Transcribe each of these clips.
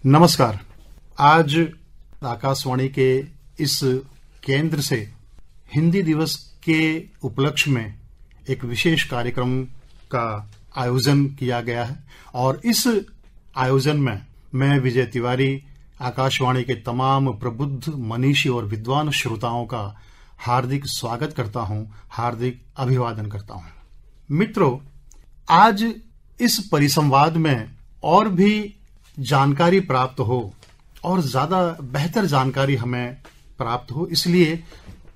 नमस्कार। आज आकाशवाणी के इस केंद्र से हिंदी दिवस के उपलक्ष्य में एक विशेष कार्यक्रम का आयोजन किया गया है और इस आयोजन में मैं विजय तिवारी आकाशवाणी के तमाम प्रबुद्ध मनीषी और विद्वान श्रोताओं का हार्दिक स्वागत करता हूं, हार्दिक अभिवादन करता हूं। मित्रों, आज इस परिसंवाद में और भी जानकारी प्राप्त हो और ज्यादा बेहतर जानकारी हमें प्राप्त हो, इसलिए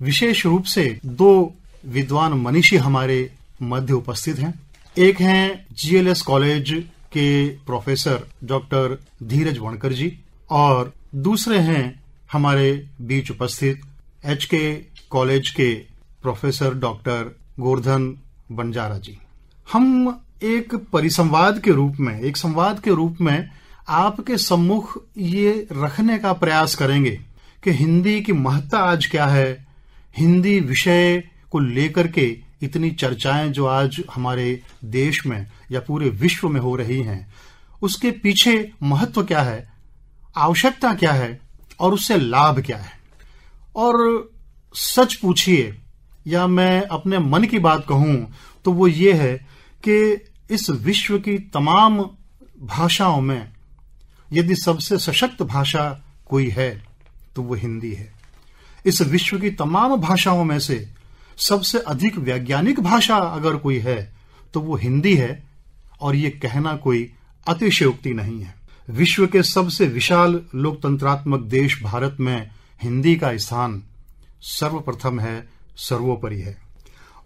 विशेष रूप से दो विद्वान मनीषी हमारे मध्य उपस्थित हैं। एक हैं जीएलएस कॉलेज के प्रोफेसर डॉक्टर धीरज वणकर जी और दूसरे हैं हमारे बीच उपस्थित एचके कॉलेज के प्रोफेसर डॉक्टर गोवर्धन बंजारा जी। हम एक परिसंवाद के रूप में, एक संवाद के रूप में आपके सम्मुख ये रखने का प्रयास करेंगे कि हिंदी की महत्ता आज क्या है, हिंदी विषय को लेकर के इतनी चर्चाएं जो आज हमारे देश में या पूरे विश्व में हो रही हैं, उसके पीछे महत्व क्या है, आवश्यकता क्या है और उससे लाभ क्या है। और सच पूछिए या मैं अपने मन की बात कहूं तो वो ये है कि इस विश्व की तमाम भाषाओं में यदि सबसे सशक्त भाषा कोई है तो वो हिंदी है। इस विश्व की तमाम भाषाओं में से सबसे अधिक वैज्ञानिक भाषा अगर कोई है तो वो हिंदी है और ये कहना कोई अतिशयोक्ति नहीं है। विश्व के सबसे विशाल लोकतंत्रात्मक देश भारत में हिंदी का स्थान सर्वप्रथम है, सर्वोपरि है।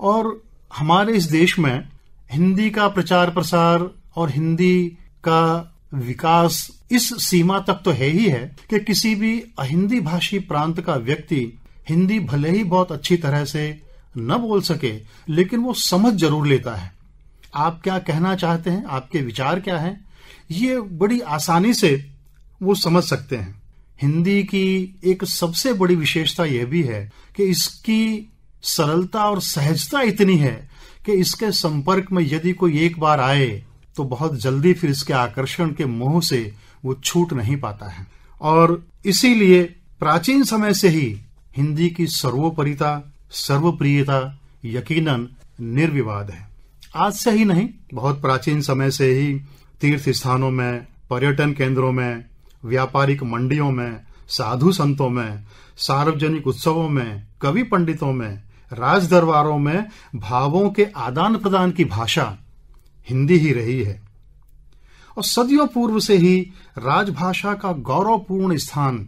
और हमारे इस देश में हिंदी का प्रचार प्रसार और हिंदी का विकास इस सीमा तक तो है ही है कि किसी भी अहिंदी भाषी प्रांत का व्यक्ति हिंदी भले ही बहुत अच्छी तरह से न बोल सके, लेकिन वो समझ जरूर लेता है। आप क्या कहना चाहते हैं, आपके विचार क्या हैं, ये बड़ी आसानी से वो समझ सकते हैं। हिंदी की एक सबसे बड़ी विशेषता यह भी है कि इसकी सरलता और सहजता इतनी है कि इसके संपर्क में यदि कोई एक बार आए तो बहुत जल्दी फिर इसके आकर्षण के मोह से वो छूट नहीं पाता है। और इसीलिए प्राचीन समय से ही हिंदी की सर्वोपरिता, सर्वप्रियता यकीनन निर्विवाद है। आज से ही नहीं, बहुत प्राचीन समय से ही तीर्थ स्थानों में, पर्यटन केंद्रों में, व्यापारिक मंडियों में, साधु संतों में, सार्वजनिक उत्सवों में, कवि पंडितों में, राज दरबारों में भावों के आदान प्रदान की भाषा हिंदी ही रही है। और सदियों पूर्व से ही राजभाषा का गौरवपूर्ण स्थान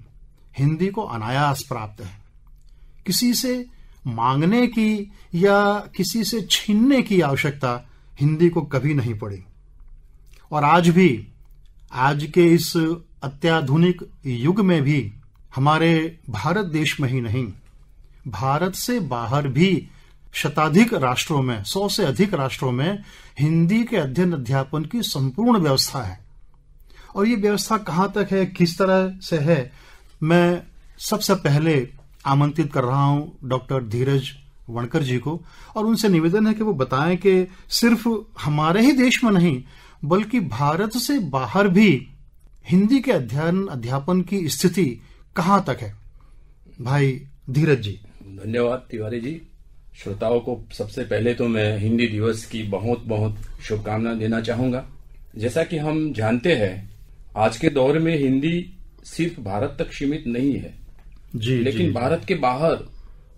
हिंदी को अनायास प्राप्त है। किसी से मांगने की या किसी से छीनने की आवश्यकता हिंदी को कभी नहीं पड़ी। और आज भी, आज के इस अत्याधुनिक युग में भी हमारे भारत देश में ही नहीं, भारत से बाहर भी शताधिक राष्ट्रों में, 100 से अधिक राष्ट्रों में हिंदी के अध्ययन अध्यापन की संपूर्ण व्यवस्था है। और ये व्यवस्था कहां तक है, किस तरह से है, मैं सबसे पहले आमंत्रित कर रहा हूं डॉक्टर धीरज वणकर जी को और उनसे निवेदन है कि वो बताएं कि सिर्फ हमारे ही देश में नहीं बल्कि भारत से बाहर भी हिंदी के अध्ययन अध्यापन की स्थिति कहां तक है। भाई धीरज जी। धन्यवाद तिवारी जी। श्रोताओं को सबसे पहले तो मैं हिंदी दिवस की बहुत बहुत शुभकामना देना चाहूंगा। जैसा कि हम जानते हैं, आज के दौर में हिंदी सिर्फ भारत तक सीमित नहीं है जी, लेकिन भारत के बाहर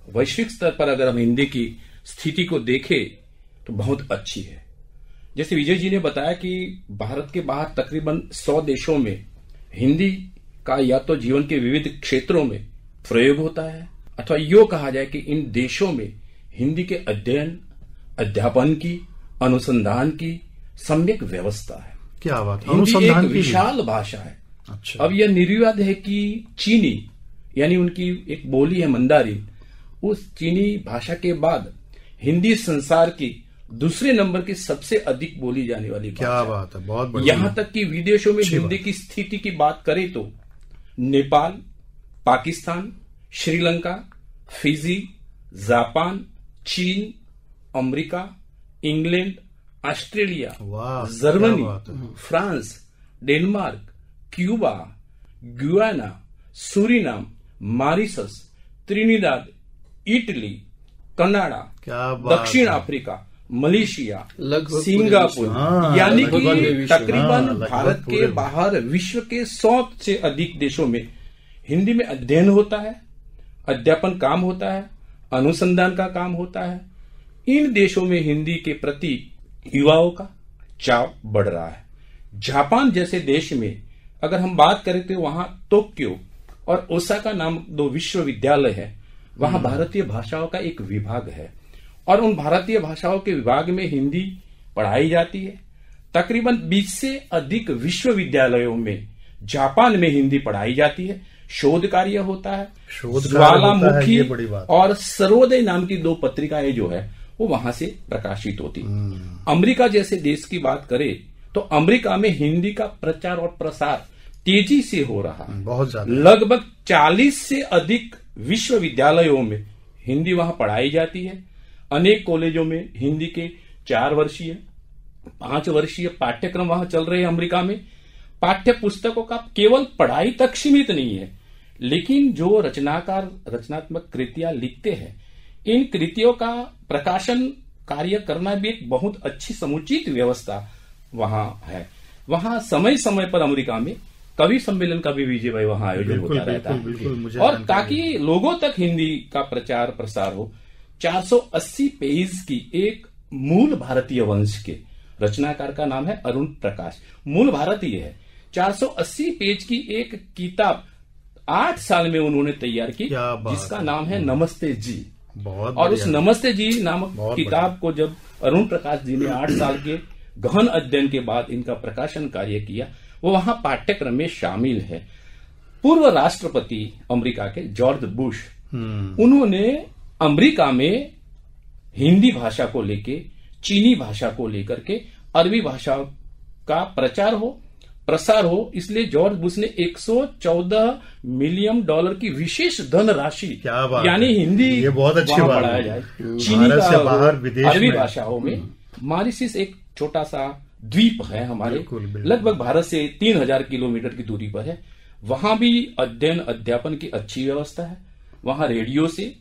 वैश्विक स्तर पर अगर हम हिंदी की स्थिति को देखें तो बहुत अच्छी है। जैसे विजय जी ने बताया कि भारत के बाहर तकरीबन 100 देशों में हिंदी का या तो जीवन के विविध क्षेत्रों में प्रयोग होता है अथवा यो कहा जाए कि इन देशों में हिंदी के अध्ययन अध्यापन की, अनुसंधान की सम्यक व्यवस्था है। क्या बात है, हिंदी एक विशाल भाषा है। अच्छा। अब यह निर्विवाद है कि चीनी यानी उनकी एक बोली है मंदारिन, उस चीनी भाषा के बाद हिंदी संसार की दूसरे नंबर की सबसे अधिक बोली जाने वाली भाषा। क्या बात है, बहुत बढ़िया। यहां तक कि विदेशों में हिंदी की स्थिति की बात करें तो नेपाल, पाकिस्तान, श्रीलंका, फिजी, जापान, चीन, America, England, Australia, Germany, France, Denmark, Cuba, Guyana, Suriname, Mauritius, Trinidad, Italy, Canada, दक्षिण अफ्रीका, मलेशिया, सिंगापुर, यानी कि तकरीबन भारत के बाहर विश्व के 100 से अधिक देशों में हिंदी में अध्ययन होता है, अध्यापन काम होता है, अनुसंधान का काम होता है। इन देशों में हिंदी के प्रति युवाओं का चाव बढ़ रहा है। जापान जैसे देश में अगर हम बात करें तो वहां टोक्यो और ओसाका नाम 2 विश्वविद्यालय है। वहां भारतीय भाषाओं का एक विभाग है और उन भारतीय भाषाओं के विभाग में हिंदी पढ़ाई जाती है। तकरीबन 20 से अधिक विश्वविद्यालयों में जापान में हिंदी पढ़ाई जाती है। शोध कार्य होता है, ज्वालामुखी और सर्वोदय नाम की 2 पत्रिकाएं जो है वो वहां से प्रकाशित होती। अमेरिका जैसे देश की बात करें तो अमेरिका में हिंदी का प्रचार और प्रसार तेजी से हो रहा है। बहुत ज्यादा, लगभग 40 से अधिक विश्वविद्यालयों में हिंदी वहां पढ़ाई जाती है। अनेक कॉलेजों में हिंदी के 4 वर्षीय 5 वर्षीय पाठ्यक्रम वहां चल रहे हैं। अमेरिका में पाठ्य पुस्तकों का केवल पढ़ाई तक सीमित नहीं है, लेकिन जो रचनाकार रचनात्मक कृतियां लिखते हैं, इन कृतियों का प्रकाशन कार्य करना भी एक बहुत अच्छी समुचित व्यवस्था वहां है। वहां समय समय पर अमेरिका में कवि सम्मेलन का भी विजय भाई वहां आयोजन होता रहता है। और ताकि लोगों तक हिंदी का प्रचार प्रसार हो, 480 पेज की एक मूल भारतीय वंश के रचनाकार का नाम है अरुण प्रकाश, मूल भारतीय है। 480 पेज की एक किताब 8 साल में उन्होंने तैयार की, जिसका नाम है नमस्ते जी। और उस नमस्ते जी नामक किताब को जब अरुण प्रकाश जी ने 8 साल के गहन अध्ययन के बाद इनका प्रकाशन कार्य किया, वो वहां पाठ्यक्रम में शामिल है। पूर्व राष्ट्रपति अमेरिका के जॉर्ज बुश, उन्होंने अमेरिका में हिंदी भाषा को लेके, चीनी भाषा को लेकर के अरबी भाषा का प्रचार हो, प्रसार हो, इसलिए जॉर्ज बुश ने $114 मिलियन की विशेष धनराशि, यानी हिंदी ये बहुत अच्छी बात पढ़ाया जाए चीनी का अरबी भाषाओं में। मॉरिशस एक छोटा सा द्वीप है हमारे, लगभग भारत से 3000 किलोमीटर की दूरी पर है। वहां भी अध्ययन अध्यापन की अच्छी व्यवस्था है। वहां रेडियो से,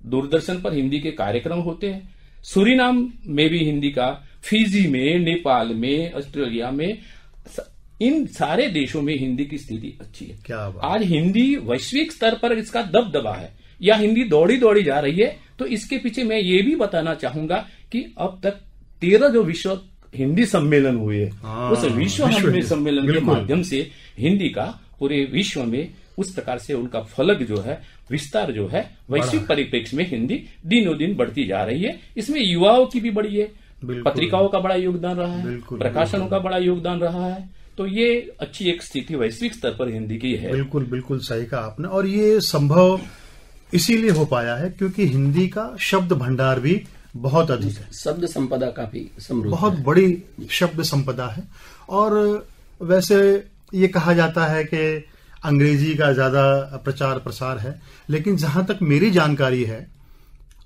दूरदर्शन पर हिंदी के कार्यक्रम होते हैं। सूरीनाम में भी हिंदी का, फिजी में, नेपाल में, ऑस्ट्रेलिया में, इन सारे देशों में हिंदी की स्थिति अच्छी है। क्या बात। आज हिंदी वैश्विक स्तर पर इसका दबदबा है, या हिंदी दौड़ी दौड़ी जा रही है। तो इसके पीछे मैं ये भी बताना चाहूंगा कि अब तक 13 जो विश्व हिंदी सम्मेलन हुए, उस विश्व हिंदी सम्मेलन के माध्यम से हिंदी का पूरे विश्व में उस प्रकार से उनका फलक जो है, विस्तार जो है, वैश्विक परिप्रेक्ष्य में हिंदी दिनों दिन बढ़ती जा रही है। इसमें युवाओं की भी बड़ी है, पत्रिकाओं का बड़ा योगदान रहा है, प्रकाशनों का बड़ा योगदान रहा है। तो ये अच्छी एक स्थिति वैश्विक स्तर पर हिंदी की है। बिल्कुल बिल्कुल सही कहा आपने। और ये संभव इसीलिए हो पाया है क्योंकि हिंदी का शब्द भंडार भी बहुत अधिक है, शब्द संपदा काफी समृद्ध, बहुत बड़ी शब्द संपदा है। और वैसे ये कहा जाता है कि अंग्रेजी का ज्यादा प्रचार प्रसार है, लेकिन जहां तक मेरी जानकारी है,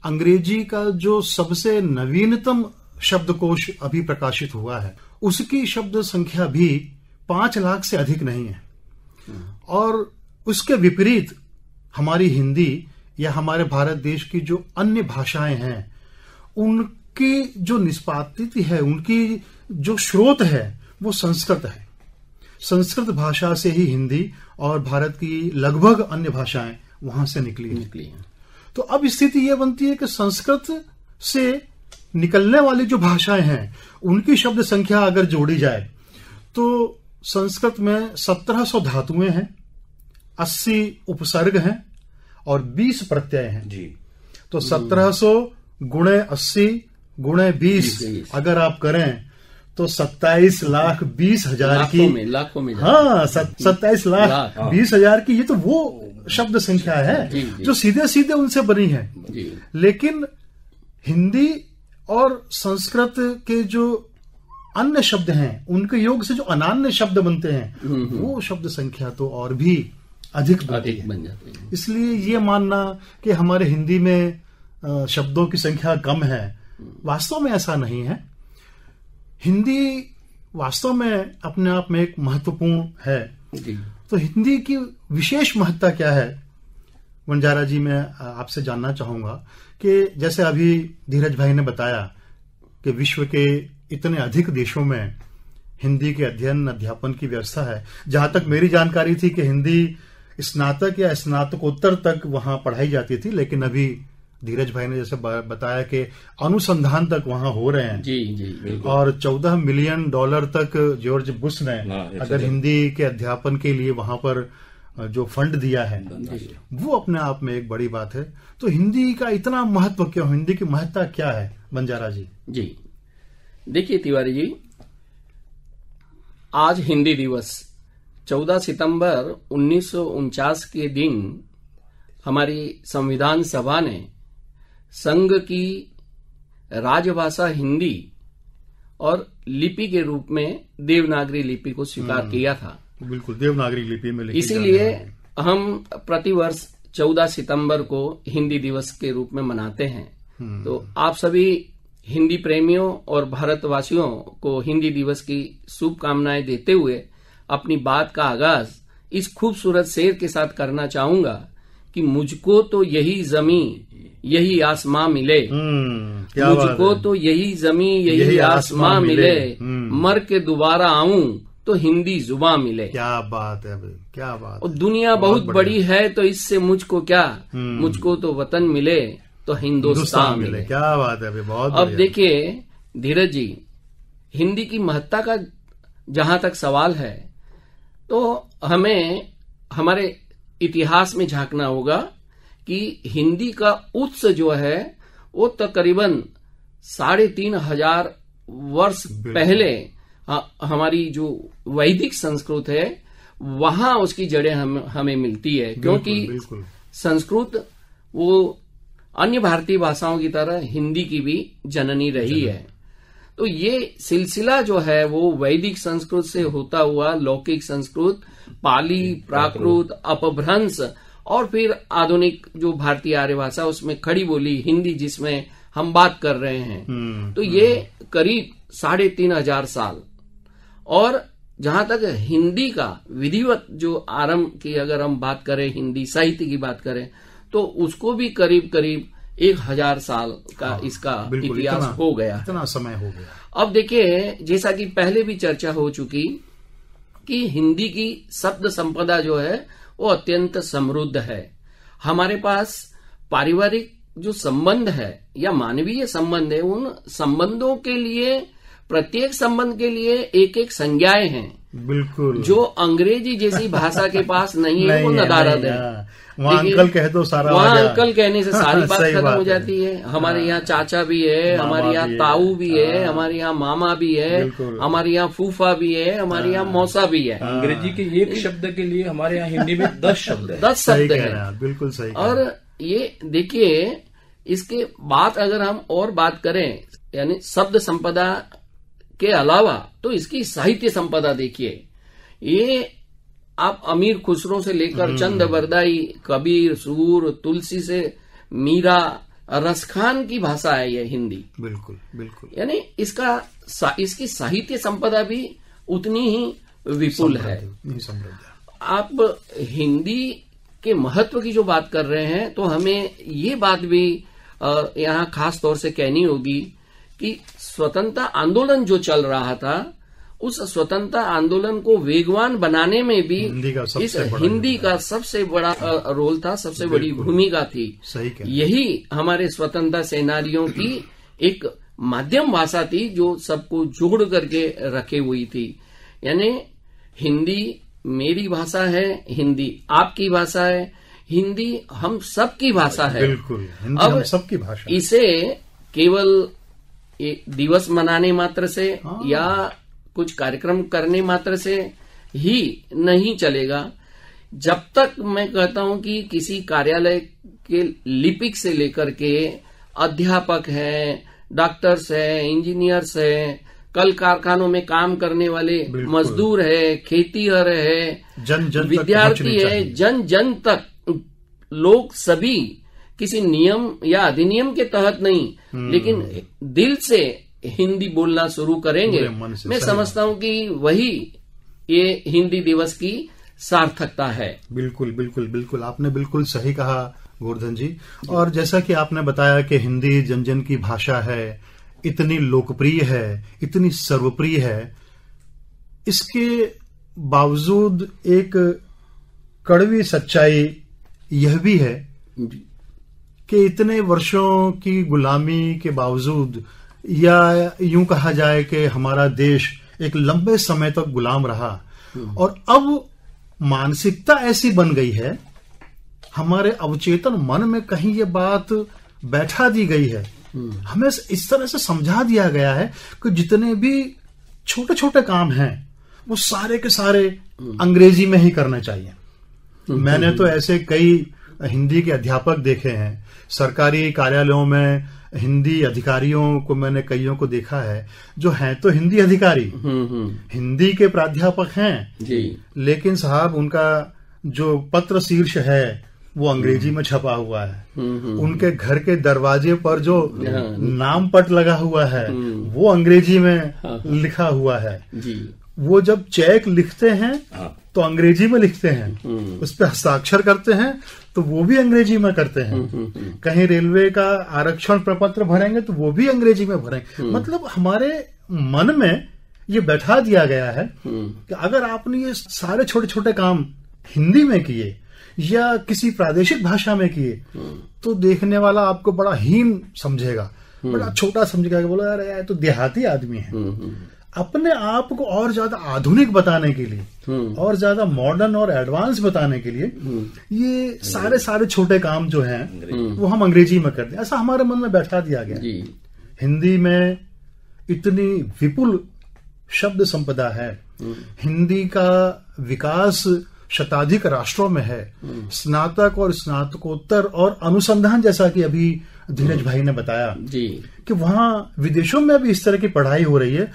अंग्रेजी का जो सबसे नवीनतम शब्दकोश अभी प्रकाशित हुआ है, उसकी शब्द संख्या भी 5 लाख से अधिक नहीं है। और उसके विपरीत हमारी हिंदी या हमारे भारत देश की जो अन्य भाषाएं हैं, उनकी जो निष्पादित है, उनकी जो स्रोत है, वो संस्कृत है। संस्कृत भाषा से ही हिंदी और भारत की लगभग अन्य भाषाएं वहां से निकली हैं। तो अब स्थिति यह बनती है कि संस्कृत से निकलने वाली जो भाषाएं हैं, उनकी शब्द संख्या अगर जोड़ी जाए तो संस्कृत में 1700 धातुएं हैं, 80 उपसर्ग हैं और 20 प्रत्यय हैं जी। तो 1700 गुणे 80 गुणे 20 अगर आप करें तो 27,20,000 की, लाखों में हाँ 27,20,000 की, ये तो वो शब्द संख्या है जो सीधे सीधे उनसे बनी है। लेकिन हिंदी और संस्कृत के जो अन्य शब्द हैं, उनके योग से जो अनान्य शब्द बनते हैं, वो शब्द संख्या तो और भी अधिक बन जाती है। इसलिए ये मानना कि हमारे हिंदी में शब्दों की संख्या कम है, वास्तव में ऐसा नहीं है। हिंदी वास्तव में अपने आप में एक महत्वपूर्ण है जी। तो हिंदी की विशेष महत्ता क्या है वंजारा जी, मैं आपसे जानना चाहूंगा कि जैसे अभी धीरज भाई ने बताया कि विश्व के इतने अधिक देशों में हिंदी के अध्ययन अध्यापन की व्यवस्था है। जहां तक मेरी जानकारी थी कि हिंदी स्नातक या स्नातकोत्तर तक वहां पढ़ाई जाती थी, लेकिन अभी धीरज भाई ने जैसे बताया कि अनुसंधान तक वहां हो रहे हैं। जी जी। और $14 मिलियन तक जॉर्ज बुश ने अगर हिंदी के अध्यापन के लिए वहां पर जो फंड दिया है, वो अपने आप में एक बड़ी बात है। तो हिंदी का इतना महत्व क्यों, हिंदी की महत्ता क्या है बंजारा जी? जी देखिए तिवारी जी, आज हिंदी दिवस 14 सितंबर 1949 के दिन हमारी संविधान सभा ने संघ की राजभाषा हिंदी और लिपि के रूप में देवनागरी लिपि को स्वीकार किया था। बिल्कुल, देवनागरी लिपि में लिखी इसीलिए हम प्रतिवर्ष 14 सितंबर को हिंदी दिवस के रूप में मनाते हैं। तो आप सभी हिंदी प्रेमियों और भारतवासियों को हिंदी दिवस की शुभकामनाएं देते हुए अपनी बात का आगाज इस खूबसूरत शेर के साथ करना चाहूंगा कि मुझको तो यही जमीन यही आसमां मिले, मुझको तो यही जमीन यही आसमां मिले, मर के दोबारा आऊं तो हिंदी जुबान मिले। क्या बात है भाई, क्या बात। और दुनिया बहुत बड़ी है तो इससे मुझको क्या, मुझको तो वतन मिले तो हिंदुस्तान मिले। क्या बात है भाई, बहुत। अब देखिए धीरज जी, हिंदी की महत्ता का जहां तक सवाल है तो हमें हमारे इतिहास में झांकना होगा कि हिंदी का उत्स जो है वो तकरीबन 3,500 वर्ष पहले हमारी जो वैदिक संस्कृत है वहां उसकी जड़ें हमें मिलती है। क्योंकि संस्कृत वो अन्य भारतीय भाषाओं की तरह हिंदी की भी जननी रही है। तो ये सिलसिला जो है वो वैदिक संस्कृत से होता हुआ लौकिक संस्कृत, पाली, प्राकृत, अपभ्रंश और फिर आधुनिक जो भारतीय आर्य भाषा उसमें खड़ी बोली हिंदी जिसमें हम बात कर रहे हैं। तो ये करीब 3,500 साल। और जहां तक हिंदी का विधिवत जो आरंभ की अगर हम बात करें, हिंदी साहित्य की बात करें, तो उसको भी करीब 1,000 साल का इसका इतिहास हो गया, इतना समय हो गया। अब देखिए जैसा कि पहले भी चर्चा हो चुकी कि हिंदी की शब्द संपदा जो है वो अत्यंत समृद्ध है। हमारे पास पारिवारिक जो संबंध है या मानवीय संबंध है, उन संबंधों के लिए प्रत्येक संबंध के लिए एक एक संज्ञाएं हैं। बिल्कुल, जो अंग्रेजी जैसी भाषा के पास नहीं है, वो नदारद है। वहाँ अंकल कह दो सारा, वहाँ अंकल कहने से सारी बात खत्म हो जाती है। हमारे यहाँ चाचा भी है, हमारे यहाँ ताऊ भी है, हमारे यहाँ मामा भी है, हमारे यहाँ फूफा भी है, हमारे यहाँ मौसा भी है। अंग्रेजी के एक शब्द के लिए हमारे यहाँ हिंदी में 10 शब्द है। 10 शब्द है, बिल्कुल सही। और ये देखिए इसके बाद अगर हम और बात करें यानी शब्द संपदा के अलावा, तो इसकी साहित्य संपदा देखिए। ये आप अमीर खुसरो से लेकर चंद बरदाई, कबीर, सूर, तुलसी से मीरा, रसखान की भाषा है ये हिंदी। बिल्कुल बिल्कुल। यानी इसकी साहित्य संपदा भी उतनी ही विपुल है। आप हिंदी के महत्व की जो बात कर रहे हैं तो हमें ये बात भी यहाँ खास तौर से कहनी होगी कि स्वतंत्रता आंदोलन जो चल रहा था, उस स्वतंत्रता आंदोलन को वेगवान बनाने में भी हिंदी का सबसे बड़ा रोल था, सबसे बड़ी भूमिका थी। यही हमारे स्वतंत्रता सेनानियों की एक माध्यम भाषा थी जो सबको जोड़ करके रखे हुई थी। यानी हिंदी मेरी भाषा है, हिंदी आपकी भाषा है, हिंदी हम सबकी भाषा है। बिल्कुल, हिंदी हम सबकी भाषा। इसे केवल एक दिवस मनाने मात्र से या कुछ कार्यक्रम करने मात्र से ही नहीं चलेगा। जब तक मैं कहता हूं कि किसी कार्यालय के लिपिक से लेकर के अध्यापक हैं, डॉक्टर्स हैं, इंजीनियर्स हैं, कल कारखानों में काम करने वाले मजदूर है, खेतीहर है, विद्यार्थी है, जन जन तक लोग सभी किसी नियम या अधिनियम के तहत नहीं लेकिन दिल से हिंदी बोलना शुरू करेंगे। मैं समझता हूं कि वही ये हिंदी दिवस की सार्थकता है। बिल्कुल बिल्कुल बिल्कुल, आपने बिल्कुल सही कहा गोवर्धन जी। और जैसा कि आपने बताया कि हिंदी जन जन की भाषा है, इतनी लोकप्रिय है, इतनी सर्वप्रिय है, इसके बावजूद एक कड़वी सच्चाई यह भी है कि इतने वर्षों की गुलामी के बावजूद, या यूं कहा जाए कि हमारा देश एक लंबे समय तक गुलाम रहा, और अब मानसिकता ऐसी बन गई है, हमारे अवचेतन मन में कहीं ये बात बैठा दी गई है, हमें इस तरह से समझा दिया गया है कि जितने भी छोटे छोटे काम हैं वो सारे के सारे अंग्रेजी में ही करने चाहिए। मैंने तो ऐसे कई हिंदी के अध्यापक देखे हैं, सरकारी कार्यालयों में हिंदी अधिकारियों को मैंने कईयों को देखा है जो हैं तो हिंदी अधिकारी, हिंदी के प्राध्यापक हैं जी, लेकिन साहब उनका जो पत्र शीर्ष है वो अंग्रेजी में छपा हुआ है। उनके घर के दरवाजे पर जो नाम पट लगा हुआ है वो अंग्रेजी में लिखा हुआ है जी। वो जब चेक लिखते हैं तो अंग्रेजी में लिखते हैं, उस पर हस्ताक्षर करते हैं तो वो भी अंग्रेजी में करते हैं, कहीं रेलवे का आरक्षण प्रपत्र भरेंगे तो वो भी अंग्रेजी में भरेंगे। मतलब हमारे मन में ये बैठा दिया गया है कि अगर आपने ये सारे छोटे छोटे काम हिंदी में किए या किसी प्रादेशिक भाषा में किए तो देखने वाला आपको बड़ा हीन समझेगा, बड़ा छोटा समझेगा कि बोला यार तो देहाती आदमी है। अपने आप को और ज्यादा आधुनिक बताने के लिए और ज्यादा मॉडर्न और एडवांस बताने के लिए ये सारे छोटे काम जो हैं वो हम अंग्रेजी में करते हैं, ऐसा हमारे मन में बैठा दिया गया। हिंदी में इतनी विपुल शब्द संपदा है, हिंदी का विकास शताधिक राष्ट्रों में है, स्नातक और स्नातकोत्तर और अनुसंधान, जैसा कि अभी धीरज भाई ने बताया जी कि वहां विदेशों में भी इस तरह की पढ़ाई हो रही है।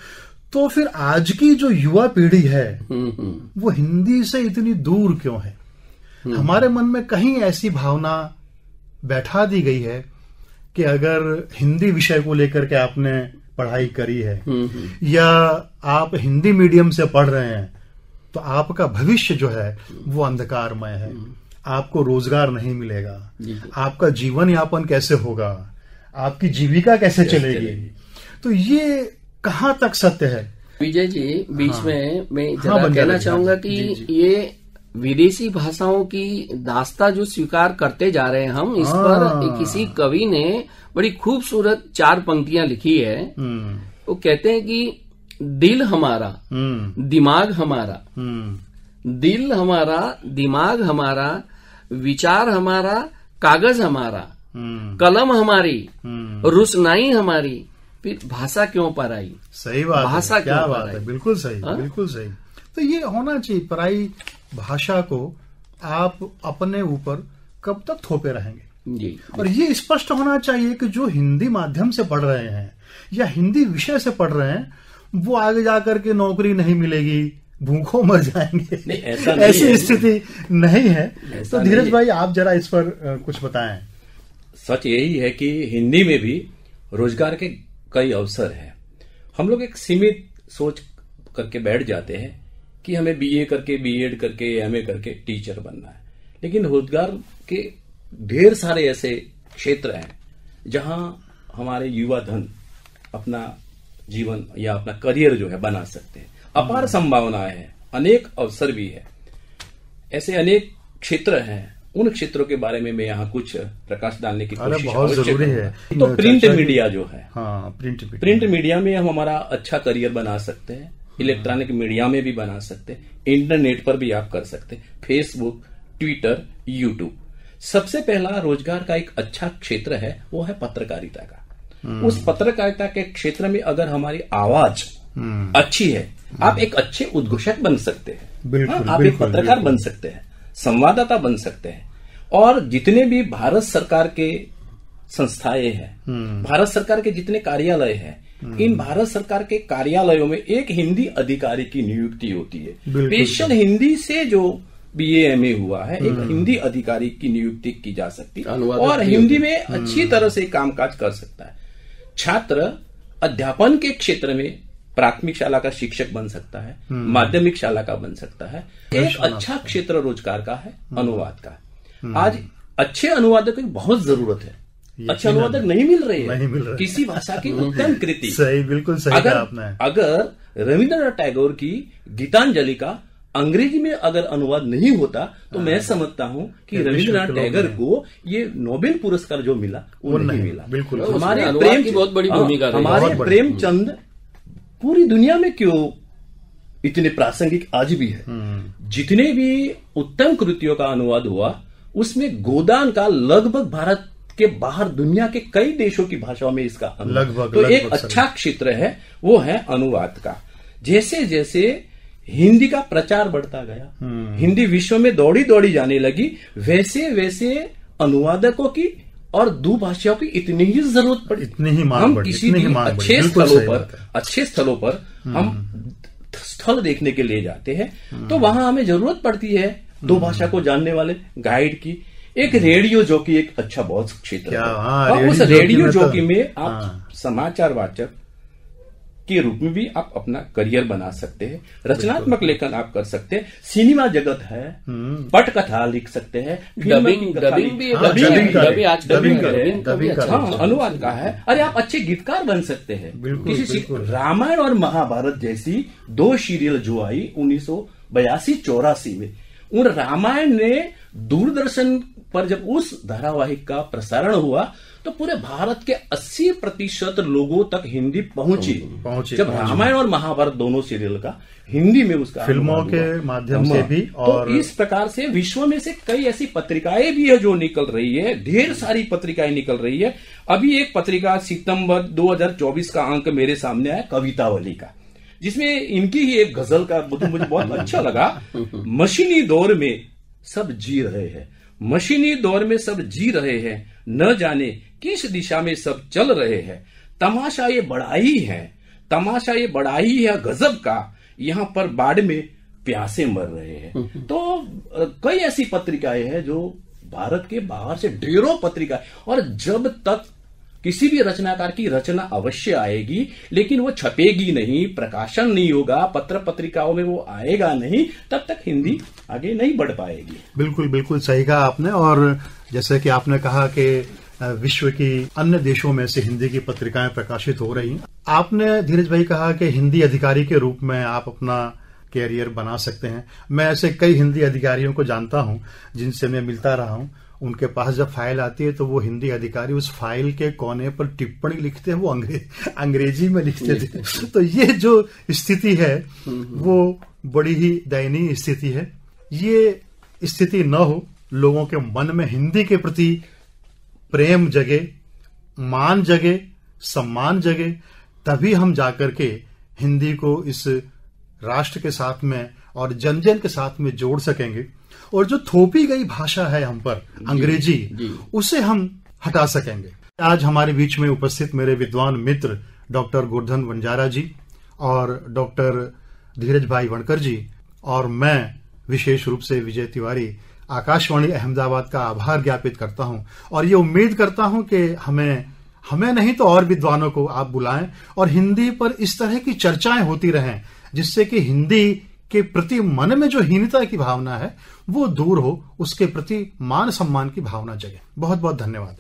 तो फिर आज की जो युवा पीढ़ी है वो हिंदी से इतनी दूर क्यों है? हमारे मन में कहीं ऐसी भावना बैठा दी गई है कि अगर हिंदी विषय को लेकर के आपने पढ़ाई करी है या आप हिंदी मीडियम से पढ़ रहे हैं तो आपका भविष्य जो है वो अंधकारमय है, आपको रोजगार नहीं मिलेगा, आपका जीवन यापन कैसे होगा, आपकी जीविका कैसे चलेगी। तो ये कहाँ तक सत्य है? विजय जी बीच में मैं जरा कहना चाहूंगा कि ये विदेशी भाषाओं की दास्ता जो स्वीकार करते जा रहे हैं हम, इस पर किसी कवि ने बड़ी खूबसूरत 4 पंक्तियां लिखी है। वो कहते हैं कि दिल हमारा दिमाग हमारा, दिल हमारा दिमाग हमारा, विचार हमारा कागज हमारा, कलम हमारी रुसनाई हमारी, फिर भाषा क्यों पराई। सही बात, भाषा क्या बात है, बिल्कुल सही बिल्कुल सही। तो ये होना चाहिए, पराई भाषा को आप अपने ऊपर कब तक थोपे रहेंगे जी। और ये स्पष्ट होना चाहिए कि जो हिंदी माध्यम से पढ़ रहे हैं या हिंदी विषय से पढ़ रहे हैं वो आगे जाकर के नौकरी नहीं मिलेगी, भूखों मर जाएंगे, ऐसी स्थिति नहीं है। तो धीरज भाई आप जरा इस पर कुछ बताएं। सच यही है कि हिंदी में भी रोजगार के कई अवसर हैं। हम लोग एक सीमित सोच करके बैठ जाते हैं कि हमें बीए करके, बीएड करके, एमए करके टीचर बनना है, लेकिन रोजगार के ढेर सारे ऐसे क्षेत्र हैं जहां हमारे युवा धन अपना जीवन या अपना करियर जो है बना सकते हैं। अपार संभावनाएं हैं, अनेक अवसर भी है, ऐसे अनेक क्षेत्र हैं। उन क्षेत्रों के बारे में मैं यहाँ कुछ प्रकाश डालने की कोशिश बहुत जरूरी है। तो प्रिंट मीडिया जो है, प्रिंट मीडिया में हम हमारा अच्छा करियर बना सकते हैं, इलेक्ट्रॉनिक मीडिया में भी बना सकते हैं, इंटरनेट पर भी आप कर सकते हैं, फेसबुक, ट्विटर, यूट्यूब। सबसे पहला रोजगार का एक अच्छा क्षेत्र है वो है पत्रकारिता का। उस पत्रकारिता के क्षेत्र में अगर हमारी आवाज अच्छी है, आप एक अच्छे उद्घोषक बन सकते हैं, आप एक पत्रकार बन सकते हैं, संवाददाता बन सकते हैं। और जितने भी भारत सरकार के संस्थाएं हैं, भारत सरकार के जितने कार्यालय हैं, इन भारत सरकार के कार्यालयों में एक हिंदी अधिकारी की नियुक्ति होती है। स्पेशल हिंदी से जो बीए एमए हुआ है, एक हिंदी अधिकारी की नियुक्ति की जा सकती है और हिंदी में अच्छी तरह से कामकाज कर सकता है। छात्र अध्यापन के क्षेत्र में प्राथमिक शाला का शिक्षक बन सकता है, माध्यमिक शाला का बन सकता है। एक अच्छा क्षेत्र रोजगार का है अनुवाद का। आज अच्छे अनुवादक की बहुत जरूरत है, अच्छे अनुवादक नहीं मिल रहे हैं किसी भाषा की उत्तम कृति। सही, बिल्कुल सही कहा आपने। अगर रविंद्रनाथ टैगोर की गीतांजलि का अंग्रेजी में अगर अनुवाद नहीं होता तो मैं समझता हूं कि रविंद्रनाथ टैगोर को ये नोबेल पुरस्कार जो मिला वो नहीं मिला। बिल्कुल, हमारे प्रेम की बहुत बड़ी भूमिका रही। हमारे प्रेमचंद पूरी दुनिया में क्यों इतने प्रासंगिक आज भी है। जितने भी उत्तम कृतियों का अनुवाद हुआ उसमें गोदान का लगभग भारत के बाहर दुनिया के कई देशों की भाषाओं में इसका अनुवाद तो एक अच्छा क्षेत्र है, वो है अनुवाद का। जैसे जैसे हिंदी का प्रचार बढ़ता गया, हिंदी विश्व में दौड़ी दौड़ी जाने लगी, वैसे वैसे अनुवादकों की और दुभाषियों की इतनी ही जरूरत पड़ी। इतनी ही मांग हम बढ़ी, किसी भी अच्छे स्थलों पर हम स्थल देखने के लिए जाते हैं तो वहां हमें जरूरत पड़ती है दो भाषा को जानने वाले गाइड की। एक रेडियो जॉकी एक अच्छा बहुत क्षेत्र है, और उस रेडियो जॉकी में आप समाचार वाचक के रूप में भी आप अपना करियर बना सकते हैं, रचनात्मक लेखन आप कर सकते हैं, सिनेमा जगत है, पटकथा लिख सकते हैं, अनुवाद का है। अरे आप अच्छे गीतकार बन सकते हैं। किसी रामायण और महाभारत जैसी दो सीरियल जो आई 1982-84 में, उन रामायण ने दूरदर्शन पर जब उस धारावाहिक का प्रसारण हुआ तो पूरे भारत के 80% लोगों तक हिंदी पहुंची। जब रामायण और महाभारत दोनों सीरियल का हिंदी में उसका फिल्मों के माध्यम से भी, और तो इस प्रकार से विश्व में से कई ऐसी पत्रिकाएं भी है जो निकल रही है, ढेर सारी पत्रिकाएं निकल रही है। अभी एक पत्रिका सितंबर 2024 का अंक मेरे सामने आया कवितावली का, जिसमें इनकी ही एक गजल का मुझे बहुत अच्छा लगा। मशीनी दौर में सब जी रहे हैं, मशीनी दौर में सब जी रहे हैं, न जाने किस दिशा में सब चल रहे हैं। तमाशा ये बड़ाई है, तमाशा ये बड़ाई है गजब का, यहां पर बाढ़ में प्यासे मर रहे हैं। तो कई ऐसी पत्रिकाएं हैं जो भारत के बाहर से ढेरों पत्रिकाएं, और जब तक किसी भी रचनाकार की रचना अवश्य आएगी लेकिन वो छपेगी नहीं, प्रकाशन नहीं होगा, पत्र पत्रिकाओं में वो आएगा नहीं, तब तक हिंदी आगे नहीं बढ़ पाएगी। बिल्कुल बिल्कुल सही कहा आपने। और जैसे कि आपने कहा कि विश्व की अन्य देशों में से हिंदी की पत्रिकाएं प्रकाशित हो रही हैं। आपने धीरज भाई कहा कि हिंदी अधिकारी के रूप में आप अपना कैरियर बना सकते हैं। मैं ऐसे कई हिंदी अधिकारियों को जानता हूं जिनसे मैं मिलता रहा हूं। उनके पास जब फाइल आती है तो वो हिंदी अधिकारी उस फाइल के कोने पर टिप्पणी लिखते हैं, वो अंग्रेजी में लिखते थे। तो ये जो स्थिति है वो बड़ी ही दयनीय स्थिति है। ये स्थिति न हो, लोगों के मन में हिंदी के प्रति प्रेम जगे, मान जगे, सम्मान जगे, तभी हम जाकर के हिंदी को इस राष्ट्र के साथ में और जन जन के साथ में जोड़ सकेंगे। और जो थोपी गई भाषा है हम पर अंग्रेजी, उसे हम हटा सकेंगे। आज हमारे बीच में उपस्थित मेरे विद्वान मित्र डॉक्टर गोवर्धन वंजारा जी और डॉक्टर धीरज भाई वणकर जी और मैं विशेष रूप से विजय तिवारी आकाशवाणी अहमदाबाद का आभार ज्ञापित करता हूं, और ये उम्मीद करता हूं कि हमें नहीं तो और विद्वानों को आप बुलाएं और हिंदी पर इस तरह की चर्चाएं होती रहें, जिससे कि हिंदी के प्रति मन में जो हीनता की भावना है वो दूर हो, उसके प्रति मान सम्मान की भावना जगे। बहुत बहुत धन्यवाद।